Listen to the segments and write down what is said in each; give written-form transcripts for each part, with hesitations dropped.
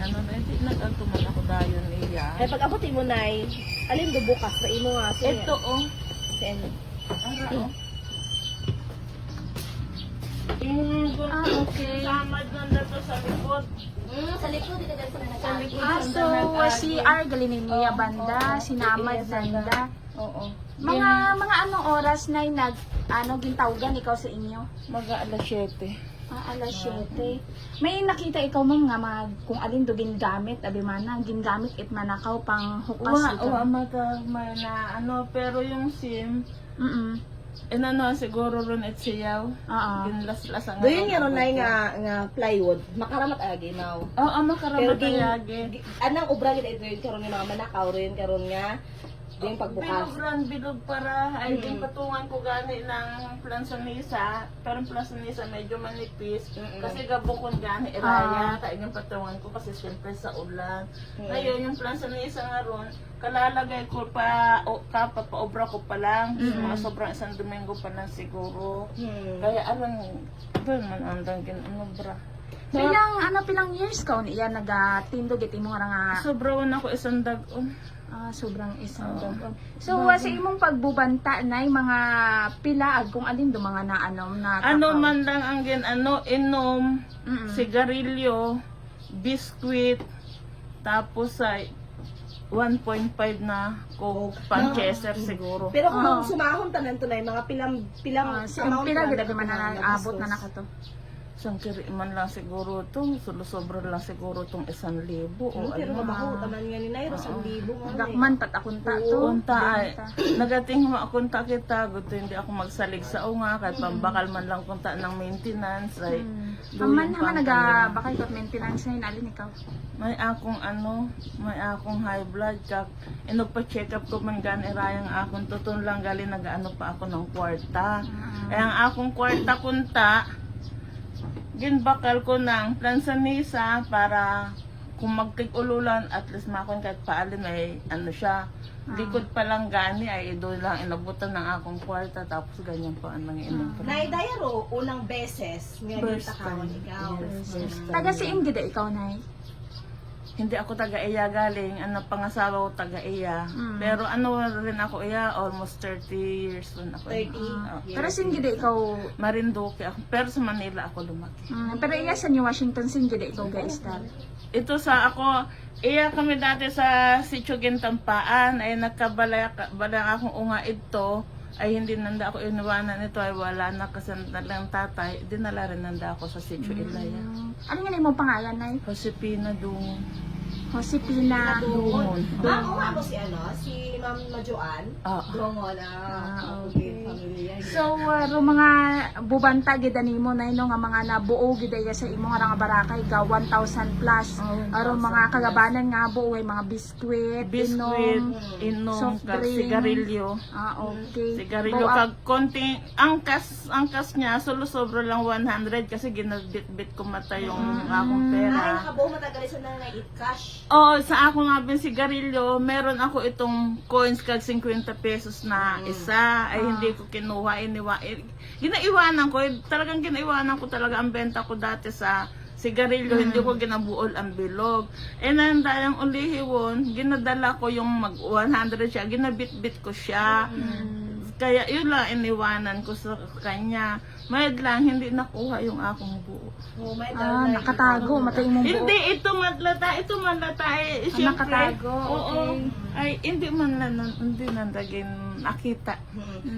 ano na, hindi nag-agtuman ako dayon niya. Ay pag abuti mo nay, alin do bukas sa imo nga Ito oh. Sen. Ara oh. Okay. Samad na to sa likod. Sa likod dito sa Sa likod. So, si R galinin niya banda, sinamad nanda. Oo. Mga anong oras na gintawgan ikaw sa inyo? Mag-alas 7. Alas 7. May nakita ikaw mong nga kung alin do gingamit, abi mana gingamit it manakaw pang hukas ito. May na ano, pero yung SIM, Mm. siguro ron at siyaw. Oo. Ginlas-las ang Do yun nga nay nga plywood, makaramat agi now. Oo, makaramat ayagi. Anang ubra gid ito karon nga mga manakaw rin karon nga yung pagbukas. Bilog para ay din patungan ko gani ng plansanisa, pero ang plansanisa medyo manipis kasi gabukon gani iraya kay yung patungan ko kasi syempre sa ulan. Ngayon yung plansanisa nga ron kalalagay ko pa paobra ko pa lang, mga sobrang isang Domingo pa lang siguro. Kaya alam doon man andang ginobra. So, yung pilang years ka niya nagatindog iti mo nga Sobrawan ako isang dag-on. sobrang isang dagon. So, sa imong pagbubanta na mga pilaag kung alin do mga naanom na Ano man lang ang inom, sigarilyo, biskwit, tapos ay 1.5 na coke, pang-cheser siguro. Pero kung sumahon tanan tunay mga pilang ang pila gid man naabot na nakato. Isang kiri man lang siguro to, sobra lang siguro tong 1,000 o pero mabaho tanan nga ni Nairo sa libo nga. Gakman patakunta to. Unta ay nagating makunta kita gusto hindi ako magsalig sa unga kahit pambakal man lang kunta ng maintenance ay Aman naman bakay kot maintenance na alin ikaw. may akong high blood kak inugpa-check up ko man gani rayang akong tutun lang gali nagaano pa ako ng kwarta. Ay ang akong kwarta kunta ginbakal ko ng plansanisa para kung magkikululan at least makon kahit paalin ay siya likod pa lang gani ay doon lang inabutan ng akong kwarta tapos ganyan pa ang nangiinom pa. Nay Dayaro unang beses nga gitakawan ikaw. Taga siin gid ikaw nay. Hindi ako taga-iya galing, pangasawa ko taga-iya. Pero rin ako iya, almost 30 years rin ako. 30 Pero sin gid ikaw Marinduque ako, pero sa Manila ako lumaki. pero iya sa New Washington sin gid ikaw guys dal. Ito sa ako, iya kami dati sa Sitio Gintampaan, ay nagkabalak akong unga ito, ay hindi nanda ako iniwanan ito, ay wala na kasi lang tatay, dinala rin nanda ako sa Sitio Ilaya. Ano nga imong pangalan nay? Josepina Dungon. Josepina Dungon. Nga mo si Ma'am Majoan. Dungon okay. Pamilya. So, mga bubanta gid nimo nay no nga mga nabuo gid sa imong nga barakay ga 1,000 plus. Aron mga kagabanan nga buo ay mga biskwit, inom, soft kag drink. sigarilyo. Okay. Sigarilyo kag konting angkas niya solo sobra lang 100 kasi ginabit-bit ko mata yung akong pera. Ay nakabuo matagal sa nang nag cash. Oh, sa ako nga bin sigarilyo, meron ako itong coins kag 50 pesos na isa ay hindi ko kinuha ginaiwanan ko talagang ginaiwanan ko talaga ang benta ko dati sa sigarilyo, hindi ko ginabuol ang bilog. Nang dayang ulihiwon, ginadala ko yung mag 100 siya, ginabit-bit ko siya. Kaya yun lang iniwanan ko sa kanya. Mayad lang, hindi nakuha yung akong buo. Nakatago matay imong buo. Hindi, ito manlata eh, siyempre. Nakatago, Oo. okay. Ay, hindi man nandagin nakita.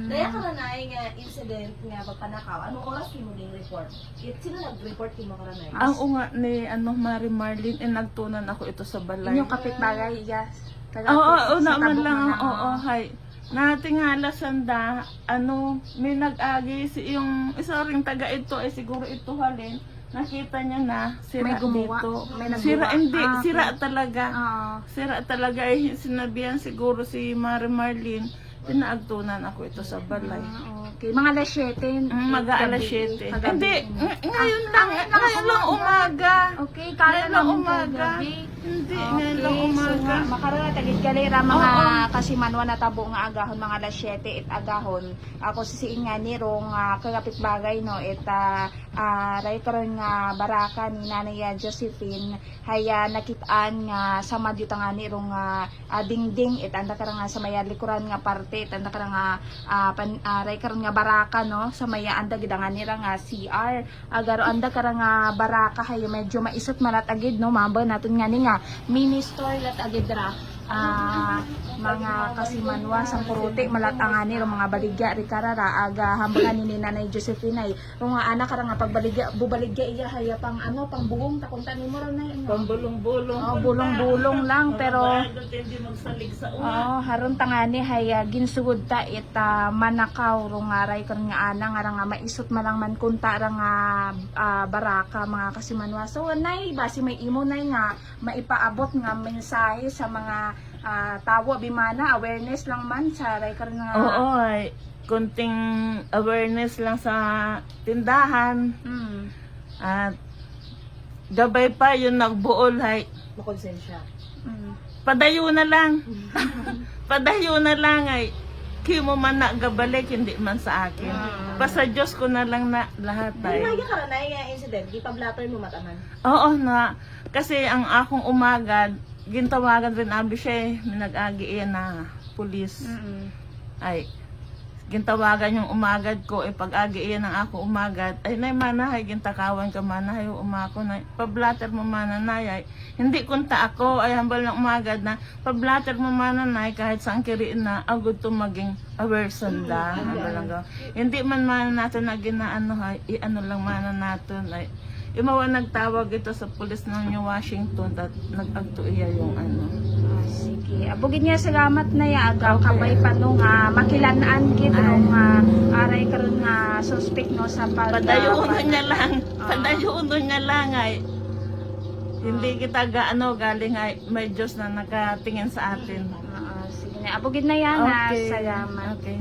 Daya ka na nga incident nga pagpanakaw. Anong oras mo ding report? Sino nag-report mo ka na? Ang unga ni Mari Marlene, nagtunan ako ito sa balay. Inyong kapitbahay, yes. Oo, naman lang, hay. Natingala sanda, may nag-agi yung isa ring taga ito ay siguro ito halin. Nakita niya na sira May gumawa. dito. May nagawa. Sira hindi, Okay. sira talaga. Oo. Sira talaga ay sinabihan siguro si Mari Marlene. Pinaagtunan ako ito sa balay. Okay, mga alas 7. Mag-aalas 7. Kagabi. Hindi, ngayon lang umaga. Okay, kala Ngayon lang lang umaga. gabi. Hindi, ngayon lang umaga. So, makaroon tagit galera mga kasimanwa na tabo nga agahon mga alas 7 it agahon. Ako si ingani rong kagapit bagay no it ray karon nga baraka ni Nanay Josephine haya nakitaan nga sama dyut nga ni rong dingding itanda karon nga sa maya likuran nga parte itanda karon nga ray karon nga baraka no sa maya anda gid nga nira nga CR agaro anda karon nga baraka haya medyo maisot malat agid no mamba naton nga ni nga mini store lat agid ra mga kasimanwa sang puruti malatangani ro mga baligya ri karara aga hambangan ni Nanay Josephine ay ro nga anak kara nga pagbaligya bubaligya iya haya pang pang buong takunta nimo ra na Pambulong-bulong. bulong-bulong lang pero hindi magsalig sa una. haron tangani haya ginsugod ta ita manakaw ro nga ray karon nga ana nga maisot malang man kunta ra nga baraka mga kasimanwa so nay basi may imo nay nga maipaabot nga mensahe sa mga tawo bimana awareness lang man sa ray karon nga Oo, ay konting awareness lang sa tindahan. At gabay pa yung nagbuol ay Makonsensya. padayo na lang. Padayo na lang ay kimo man na gabalik hindi man sa akin. Basta Diyos ko na lang na lahat ay. May karanay nga incident, gipablatter mo mataman. Oo na. Kasi ang akong umagad, gintawagan rin abi siya minag-agi na pulis. Ay, gintawagan yung umagad ko, pag-agi ng ako umagad, ay nay manahay, gintakawan ka manahay, umako na, pablatter mo mananay, ay, hindi kunta ako, ay hambal ng umagad na, pablatter mo mananay, kahit saan kiriin na, agad to maging aware sanda, hindi man manan natin na ginaano, ay, i-ano lang manan natin, ay, imawa nagtawag ito sa pulis ng New Washington at nag-agto iya yung ano. Sige, abugin niya salamat na ya agaw kabay pa no nga makilanaan gid rong aray karon nga suspect no sa Padayuno niya lang. Padayuno niya lang ay. Hindi kita gaano galing ay may Diyos na nakatingin sa atin. sige na abugin na yan Okay. salamat. Okay.